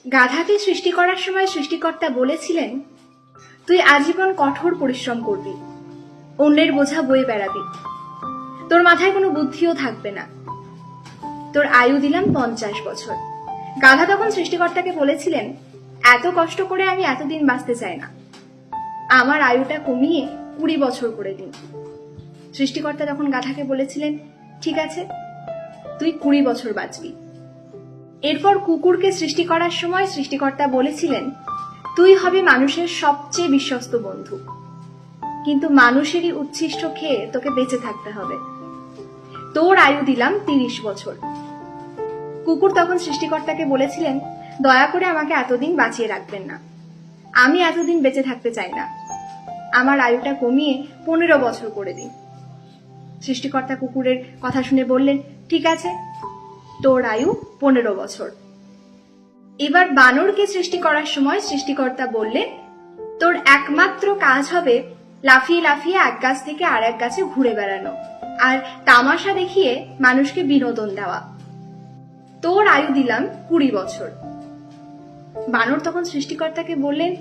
গাধাকে সৃষ্টি করার সময় সৃষ্টিকর্তা বলেছিলেন, তুই আজীবন কঠোর পরিশ্রম করবি, অন্যের বোঝা বয়ে বেড়াবি, তোর মাথায় কোনো বুদ্ধিও থাকবে না, তোর আয়ু দিলাম 50 বছর। গাধা তখন সৃষ্টিকর্তাকে বলেছিলেন, এত কষ্ট করে আমি এতদিন বাঁচতে চাই না, আমার আয়ুটা কমিয়ে 20 বছর করে দিন। সৃষ্টিকর্তা তখন গাধাকে বলেছিলেন, ঠিক আছে, তুই 20 বছর বাঁচবি। এরপর কুকুরকে সৃষ্টি করার সময় সৃষ্টিকর্তা বলেছিলেন, তুই হবি মানুষের সবচেয়ে বিশ্বস্ত বন্ধু, কিন্তু মানুষেরই উচ্ছিষ্ট খেয়ে তোকে বেঁচে থাকতে হবে, তোর আয়ু দিলাম 30 বছর। কুকুর তখন সৃষ্টিকর্তাকে বলেছিলেন, দয়া করে আমাকে এতদিন বাঁচিয়ে রাখবেন না, আমি এতদিন বেঁচে থাকতে চাই না, আমার আয়ুটা কমিয়ে 15 বছর করে দিন। সৃষ্টিকর্তা কুকুরের কথা শুনে বললেন, ঠিক আছে, তোর আয়ু 15 বছর। এবার বানরকে সৃষ্টি করার সময় সৃষ্টিকর্তা বললেন, তোর একমাত্র কাজ হবে লাফিয়ে লাফিয়ে এক গাছ থেকে আর এক গাছে ঘুরে বেড়ানো আর তামাশা দেখিয়ে মানুষকে বিনোদন দেওয়া, তোর আয়ু দিলাম 20 বছর। বানর তখন সৃষ্টিকর্তাকে বললেন,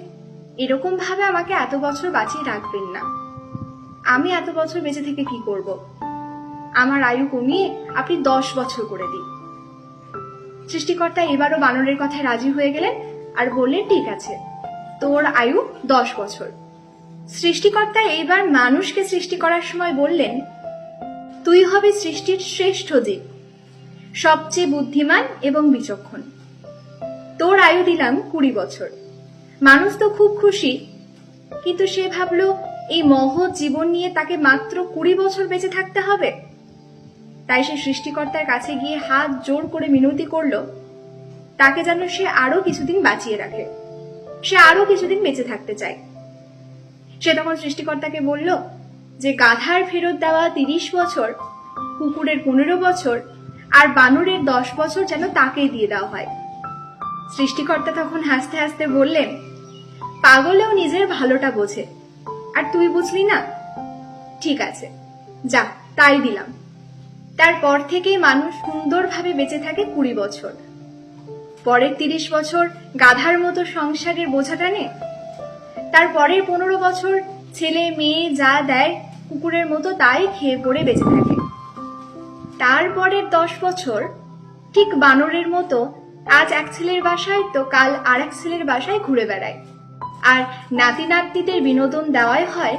এরকম ভাবে আমাকে এত বছর বাঁচিয়ে রাখবেন না, আমি এত বছর বেঁচে থেকে কি করব, আমার আয়ু কমিয়ে আপনি 10 বছর করে দিন। সৃষ্টিকর্তা এবারও বানরের কথায় রাজি হয়ে গেলেন আর বললেন, ঠিক আছে, তোর আয়ু 10 বছর। সৃষ্টিকর্তা এইবার মানুষকে সৃষ্টি করার সময় বললেন, তুই হবি সৃষ্টির শ্রেষ্ঠ জীব, সবচেয়ে বুদ্ধিমান এবং বিচক্ষণ, তোর আয়ু দিলাম 20 বছর। মানুষ তো খুব খুশি, কিন্তু সে ভাবলো এই মহৎ জীবন নিয়ে তাকে মাত্র 20 বছর বেঁচে থাকতে হবে। তাই সে সৃষ্টিকর্তার কাছে গিয়ে হাত জোর করে মিনতি করলো, তাকে যেন সে আরো কিছুদিন বাঁচিয়ে রাখে, সে আরো কিছুদিন বেঁচে থাকতে চায়। সে তখন সৃষ্টিকর্তাকে বলল যে গাধার ফেরত দেওয়া 30 বছর, কুকুরের 15 বছর আর বানরের 10 বছর যেন তাকেই দিয়ে দেওয়া হয়। সৃষ্টিকর্তা তখন হাসতে হাসতে বললেন, পাগলেও নিজের ভালোটা বোঝে, আর তুই বুঝলি না? ঠিক আছে, যা, তাই দিলাম। তারপর থেকেই মানুষ সুন্দরভাবে বেঁচে থাকে 20 বছর। পরের 30 বছর গাধার মতো সংসারের বোঝা টানে, তারপরের 15 বছর ছেলে মেয়ে যা দেয় কুকুরের মতো তাই খেয়ে পড়ে বেঁচে থাকে। তারপরের 10 বছর ঠিক বানরের মতো আজ এক ছেলের বাসায় তো কাল আর এক ছেলের বাসায় ঘুরে বেড়ায়, আর নাতি নাতনিদের বিনোদন দেওয়াই হয়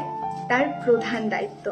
তার প্রধান দায়িত্ব।